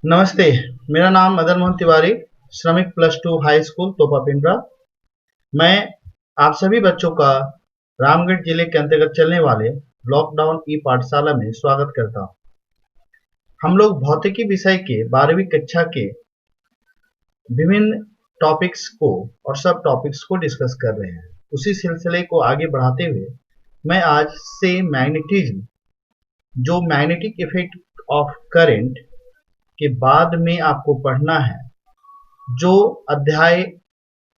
नमस्ते। मेरा नाम मदन मोहन तिवारी, श्रमिक प्लस टू हाई स्कूल तोपा पिंपरा। मैं आप सभी बच्चों का रामगढ़ जिले के अंतर्गत चलने वाले लॉकडाउन ई पाठशाला में स्वागत करता हूँ। हम लोग भौतिकी विषय के 12वीं कक्षा के विभिन्न टॉपिक्स को और सब टॉपिक्स को डिस्कस कर रहे हैं। उसी सिलसिले को आगे बढ़ाते हुए मैं आज से मैग्नेटिज्म, जो मैग्नेटिक इफेक्ट ऑफ करंट के बाद में आपको पढ़ना है, जो अध्याय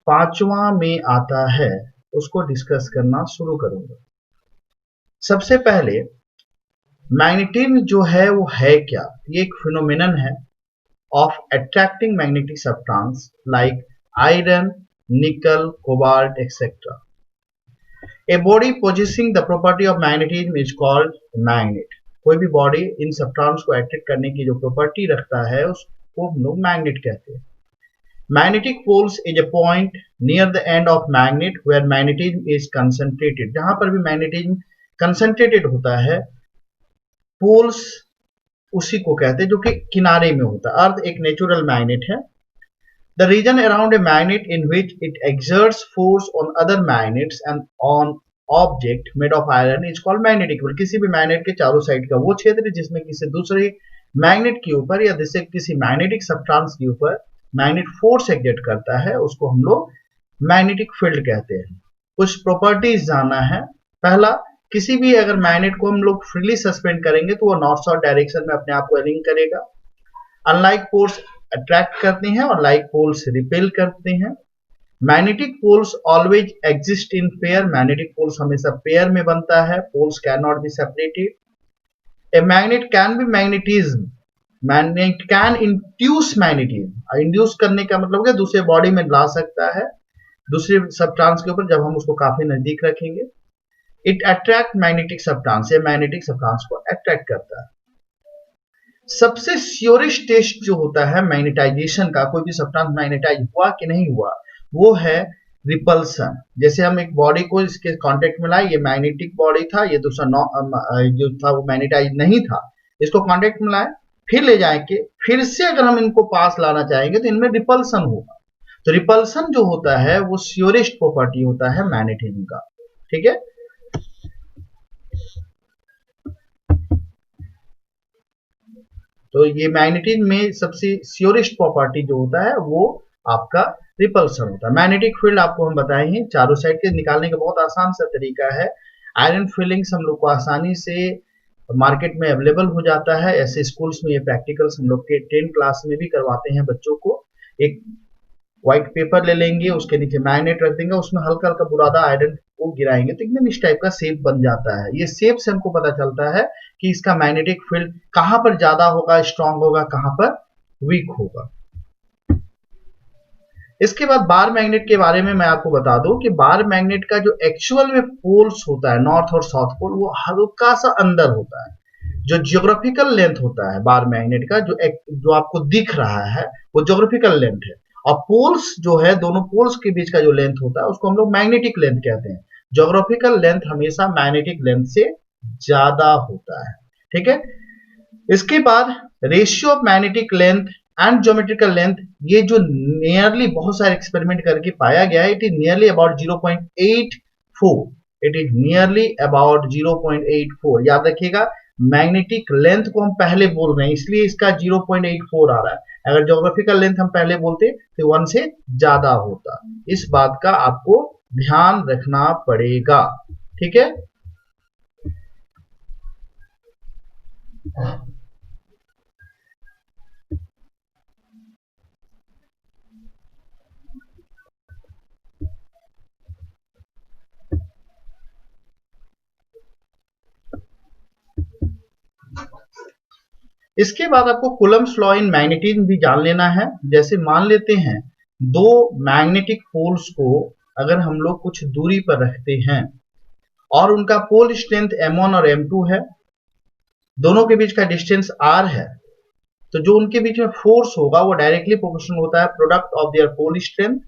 5वां में आता है, उसको डिस्कस करना शुरू करूंगा। सबसे पहले मैग्नेटिज्म जो है वो है क्या? ये एक फिनोमेनन है of attracting magnetic substance like iron, nickel, cobalt etcetera. A body possessing the property of magnetism is called magnet। कोई भी बॉडी इन सब्सटेंस को अट्रैक्ट करने की जो प्रॉपर्टी रखता है उसको हम लोग मैग्नेट कहते हैं। Magnetic poles is a point near the end of magnet where magnetism is concentrated। जहां पर भी मैग्नेटिज्म कंसंट्रेटेड होता है, पोल्स उसी को कहते हैं जो कि किनारे में होता है। अर्थ एक नेचुरल मैग्नेट है। The region around a magnet in which it exerts force on other magnets and on object made of iron is called magnetic pole। किसी भी मैग्नेट के चारों साइड का वो क्षेत्र जिसमें किसी दूसरे मैग्नेट के ऊपर या जैसे किसी मैग्नेटिक सब्सटेंस के ऊपर मैग्नेट फोर्स एक्सर्ट करता है, उसको हम लोग मैग्नेटिक फील्ड कहते हैं। कुछ प्रॉपर्टीज जानना है। पहला, किसी भी अगर मैग्नेट को हम लोग फ्रीली सस्पेंड करेंगे तो वो नॉर्थ साउथ डायरेक्शन में अपने आप को अलाइन करेगा। अनलाइक पोल्स अट्रैक्ट करते हैं और लाइक पोल्स रिपेल करते हैं। Magnetic poles always exist in pair. Magnetic poles हमेशा पेयर में बनता है। Poles can not be separated. A magnet can be magnetism. Magnet can induce magnetism. Induce करने का मतलब है दूसरे बॉडी में ला सकता है, दूसरे सब्सटेंस के ऊपर, जब हम उसको काफी नजदीक रखेंगे। It attract magnetic substance. ये मैग्नेटिक सब्सटेंस को अट्रैक्ट करता है। सबसे श्योरेस्ट टेस्ट जो होता है मैग्नेटाइजेशन का, कोई भी सब्सटेंस मैग्नेटाइज हुआ कि नहीं हुआ, वो है रिपल्सन। जैसे हम एक बॉडी को इसके कांटेक्ट में लाए, ये मैग्नेटिक बॉडी था, ये दूसरा जो था वो मैग्नेटाइज नहीं था, इसको कांटेक्ट में लाए, फिर ले जाएंगे, फिर से अगर हम इनको पास लाना चाहेंगे तो इनमें रिपल्सन होगा। तो रिपल्सन जो होता है वो श्योरेस्ट प्रॉपर्टी होता है मैग्नेटिज्म का। ठीक है। तो ये मैग्नेटिज्म में सबसे श्योरेस्ट प्रॉपर्टी जो होता है वो आपका रिपल्सन होता है। मैग्नेटिक फील्ड आपको हम बताए हैं, चारों साइड के निकालने का बहुत आसान सा तरीका है। आयरन फिलिंग्स हम लोग को आसानी से मार्केट में अवेलेबल हो जाता है। ऐसे स्कूल्स में ये प्रैक्टिकल्स हम लोग के 10 क्लास में भी करवाते हैं बच्चों को। एक व्हाइट पेपर ले लेंगे, उसके नीचे मैग्नेट रख देंगे, उसमें हल्का हल्का बुरादा आयरन को गिराएंगे तो एकदम इस टाइप का शेप बन जाता है। ये शेप से हमको पता चलता है कि इसका मैग्नेटिक फील्ड कहां पर ज्यादा होगा, स्ट्रांग होगा, कहां पर वीक होगा। इसके बाद बार मैग्नेट के बारे में मैं आपको बता दूं कि बार मैग्नेट का जो एक्चुअल में पोल्स होता है, नॉर्थ और साउथ पोल, वो हल्का सा अंदर होता है। जो जियोग्राफिकल लेंथ होता है बार मैग्नेट का, जो आपको दिख रहा है, वो जियोग्राफिकल लेंथ है। और पोल्स जो है, दोनों पोल्स के बीच का जो लेंथ होता है उसको हम लोग मैग्नेटिक लेंथ कहते हैं। जियोग्राफिकल लेंथ हमेशा मैग्नेटिक लेंथ से ज्यादा होता है। ठीक है। इसके बाद ratio of magnetic length and geometrical length, ये जो नियरली बहुत सारे एक्सपेरिमेंट करके पाया गया है, it is nearly about 0.84। It is nearly about 0.84। याद रखिएगा, मैग्नेटिक लेंथ को हम पहले बोल रहे हैं इसलिए इसका 0.84 आ रहा है। अगर ज्योग्राफिकल लेंथ हम पहले बोलते तो 1 से ज्यादा होता। इस बात का आपको ध्यान रखना पड़ेगा। ठीक है। इसके बाद आपको कूलम्ब्स लॉ इन मैग्नेटिज्म भी जान लेना है। जैसे मान लेते हैं दो मैग्नेटिक पोल्स को अगर हम लोग कुछ दूरी पर रखते हैं और उनका पोल स्ट्रेंथ m1 और m2 है, दोनों के बीच का डिस्टेंस r है, तो जो उनके बीच में फोर्स होगा वो डायरेक्टली प्रोपोर्शनल होता है product of their pole strength.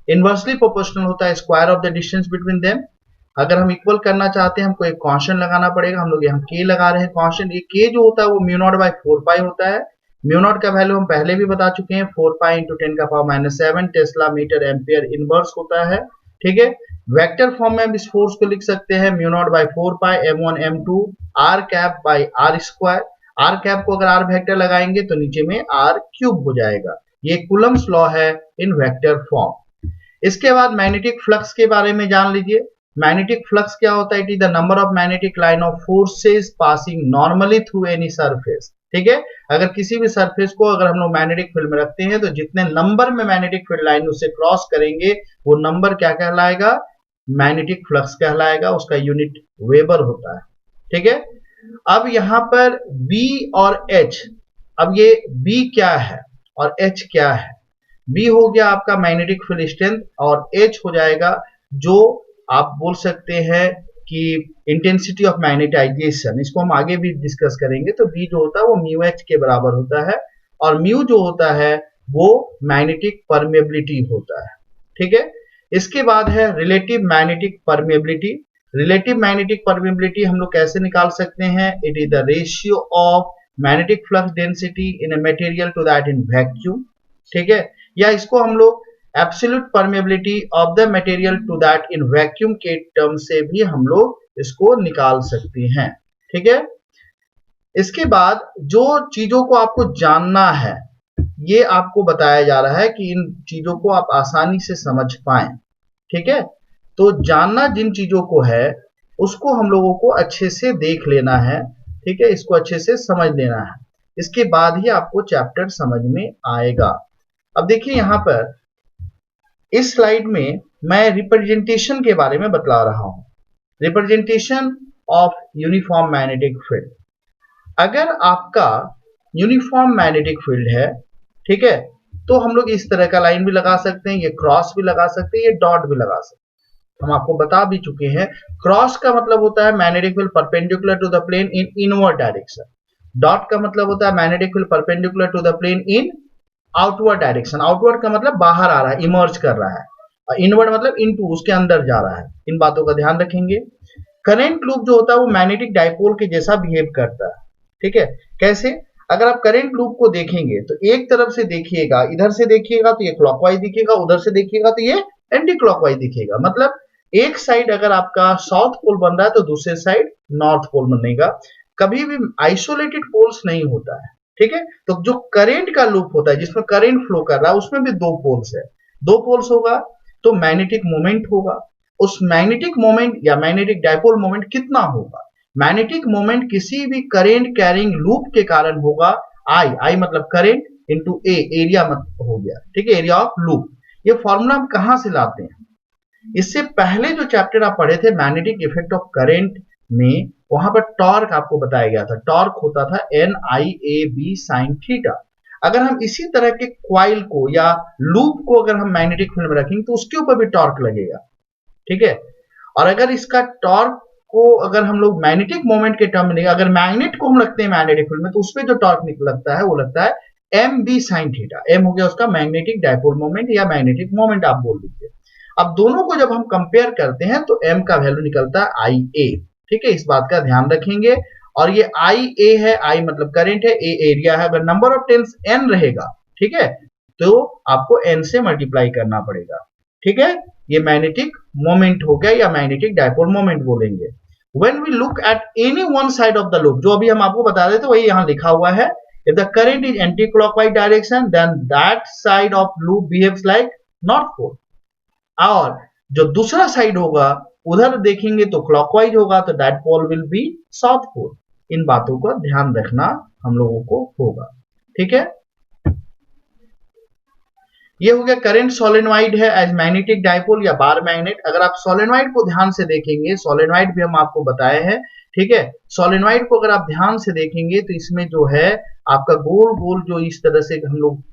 Inversely proportional होता है square of the distance between them. अगर हम इक्वल करना चाहते हैं हमको एक कांस्टेंट लगाना पड़ेगा। हम लोग यहाँ k लगा रहे हैं कांस्टेंट। ये k जो होता है वो म्यू नॉट बाय 4 पाई होता है। म्यू नॉट का वैल्यू हम पहले भी बता चुके हैं, 4 pi into 10⁻⁷ tesla metre ampere inverse होता है। ठीक है, वेक्टर फॉर्म में हम इस फोर्स को लिख सकते हैं mu naught by 4 pi m1 m2 r cap by r square. r cap को अगर r वेक्टर लगाएंगे तो नीचे में r क्यूब हो जाएगा। ये कूलम्स लॉ है इन वेक्टर फॉर्म। इसके बाद मैग्नेटिक फ्लक्स के बारे में जान लीजिए। मैग्नेटिक फ्लक्स क्या होता है? It is the number of magnetic line of forces passing normally through any surface. ठीक है, अगर किसी भी सरफेस को अगर हम लोग मैग्नेटिक फील्ड में रखते हैं तो जितने नंबर में मैग्नेटिक फील्ड लाइन उससे क्रॉस करेंगे वो नंबर क्या कहलाएगा? मैग्नेटिक फ्लक्स कहलाएगा। उसका यूनिट वेबर होता है। ठीक है, अब यहां पर B और H, अब ये B क्या है और H क्या है? B हो गया आपका मैग्नेटिक फील्ड स्ट्रेंथ और H हो जाएगा जो आप बोल सकते हैं कि इंटेंसिटी ऑफ मैग्नेटाइजेशन। इसको हम आगे भी डिस्कस करेंगे। तो B जो होता है वो म्यू H के बराबर होता है और म्यू जो होता है वो मैग्नेटिक परमेबिलिटी होता है। ठीक है, इसके बाद है relative magnetic permeability. Relative magnetic permeability हम लोग कैसे निकाल सकते हैं? It is the ratio of magnetic flux density in a material to that in vacuum. ठीक है, या इसको हम लोग absolute permeability of the material to that in vacuum के टर्म से भी हम लोग इसको निकाल सकते हैं। ठीक है, इसके बाद जो चीजों को आपको जानना है ये आपको बताया जा रहा है कि इन चीजों को आप आसानी से समझ पाए। ठीक है, तो जानना जिन चीजों को है उसको हम लोगों को अच्छे से देख लेना है। ठीक है, इसको अच्छे से समझ लेना है, इसके बाद ही आपको चैप्टर समझ में आएगा। अब देखिए यहां पर इस स्लाइड में मैं रिप्रेजेंटेशन के बारे में बतला रहा हूं। Representation of uniform magnetic field. अगर आपका यूनिफॉर्म मैग्नेटिक फील्ड है, ठीक है, तो हम लोग इस तरह का लाइन भी लगा सकते हैं, ये क्रॉस भी लगा सकते हैं, ये डॉट भी लगा सकते हैं। हम आपको बता भी चुके हैं क्रॉस का मतलब होता है magnetic field perpendicular to the plane in inward direction. Dot का मतलब होता है magnetic field perpendicular to the plane in outward direction. Outward का मतलब बाहर आ रहा है, इमर्ज कर रहा है, और इनवर्ड मतलब इनटू, उसके अंदर जा रहा है। इन बातों का ध्यान रखेंगे। करंट लूप जो होता है वो मैग्नेटिक डाइपोल के जैसा बिहेव करता है। ठीक है, कैसे? अगर आप करंट लूप को देखेंगे तो एक तरफ से देखिएगा, इधर से देखिएगा तो ये क्लॉकवाइज दिखेगा, उधर से देखिएगा तो ये एंटी क्लॉकवाइज दिखेगा। मतलब एक साइड अगर आपका साउथ पोल बन रहा है तो दूसरे साइड नॉर्थ पोल बनेगा। कभी भी आइसोलेटेड पोल्स नहीं होता है। ठीक है, तो जो करंट का लूप होता है जिसमें करंट फ्लो कर रहा है उसमें भी दो पोल्स है। दो पोल्स होगा तो मैग्नेटिक मोमेंट होगा। उस मैग्नेटिक मोमेंट या मैग्नेटिक डाइपोल मोमेंट कितना होगा? मैग्नेटिक मोमेंट किसी भी करंट कैरिंग लूप के कारण होगा आई मतलब करंट इंटू ए, एरिया मतलब हो गया। ठीक है, एरिया ऑफ लूप। ये फॉर्मूला हम कहां से लाते हैं? इससे पहले जो चैप्टर आप पढ़े थे मैग्नेटिक इफेक्ट ऑफ करंट में, वहां पर टॉर्क आपको बताया गया था। टॉर्क होता था NIAB sin थीटा। अगर हम इसी तरह के क्वाइल को या लूप को अगर हम मैग्नेटिक फील्ड में रखेंगे तो उसके ऊपर भी टॉर्क लगेगा। ठीक है, और अगर इसका टॉर्क को अगर हम लोग मैग्नेटिक मोमेंट के टर्म में, अगर मैग्नेट को हम रखते हैं मैग्नेटिक फील्ड में तो उसपे जो टॉर्क लगता है वो लगता है MB sin थीटा। M हो गया उसका मैग्नेटिक डाइपोल मोमेंट या मैग्नेटिक मोमेंट आप बोल लीजिए। अब दोनों को जब हम कंपेयर करते हैं तो M का वैल्यू निकलता है IA। ठीक है, इस बात का ध्यान रखेंगे। और ये IA है, I मतलब करंट है, A एरिया है। अगर नंबर ऑफ टर्न्स N रहेगा, ठीक है, तो आपको N से मल्टीप्लाई करना पड़ेगा। ठीक है, ये मैग्नेटिक मोमेंट हो गया या मैग्नेटिक डाइपोल मोमेंट बोलेंगे। When we look at any one side of the loop, जो अभी हम आपको बता रहे थे वही यहाँ लिखा हुआ है। If the current is anti-clockwise direction, then that side of loop behaves like north pole. और जो दूसरा साइड होगा उधर देखेंगे तो क्लॉकवाइज होगा, तो that pole will be south pole. इन बातों का ध्यान रखना हम लोगों को होगा। ठीक है, ये हो गया करंट सोलेनोइड है एज मैग्नेटिक डाइपोल या बार मैग्नेट। अगर आप सोलेनोइड को ध्यान से देखेंगे, सोलेनोइड भी हम आपको बताए हैं। ठीक है, सोलेनोइड को अगर आप ध्यान से देखेंगे तो इसमें जो है आपका गोल गोल जो इस तरह से हम लोग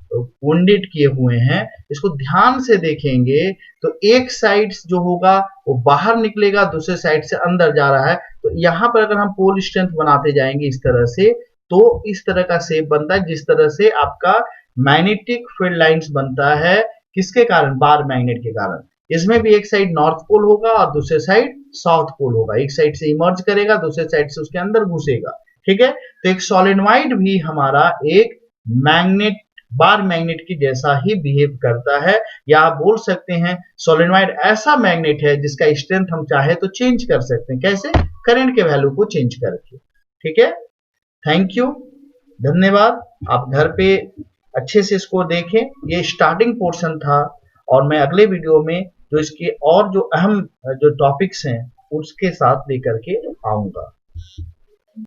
वुंडेड किए हुए हैं, इसको ध्यान से देखेंगे तो एक साइड जो होगा वो बाहर निकलेगा, दूसरे साइड से अंदर जा रहा है। तो यहाँ पर अगर हम पोल स्ट्रेंथ बनाते जाएंगे इस तरह से, तो इस तरह का शेप बनता है जिस तरह से आपका मैग्नेटिक फील्ड लाइंस बनता है। किसके कारण? बार मैग्नेट के कारण। इसमें भी एक साइड नॉर्थ पोल होगा और दूसरे साइड साउथ पोल होगा। एक साइड से इमर्ज करेगा, दूसरे साइड से उसके अंदर घुसेगा। ठीक है, तो एक सोलेनोइड भी हमारा एक मैग्नेट, बार मैग्नेट की जैसा ही बिहेव करता है, या आप बोल सकते हैं सोलेनॉइड ऐसा मैग्नेट है जिसका स्ट्रेंथ हम चाहे तो चेंज कर सकते हैं। कैसे? करंट के वैल्यू को चेंज करके। ठीक है, थैंक यू, धन्यवाद। आप घर पे अच्छे से इसको देखें। ये स्टार्टिंग पोर्शन था, और मैं अगले वीडियो में जो इसके और जो अहम जो टॉपिक्स हैं उसके साथ लेकर के आऊंगा।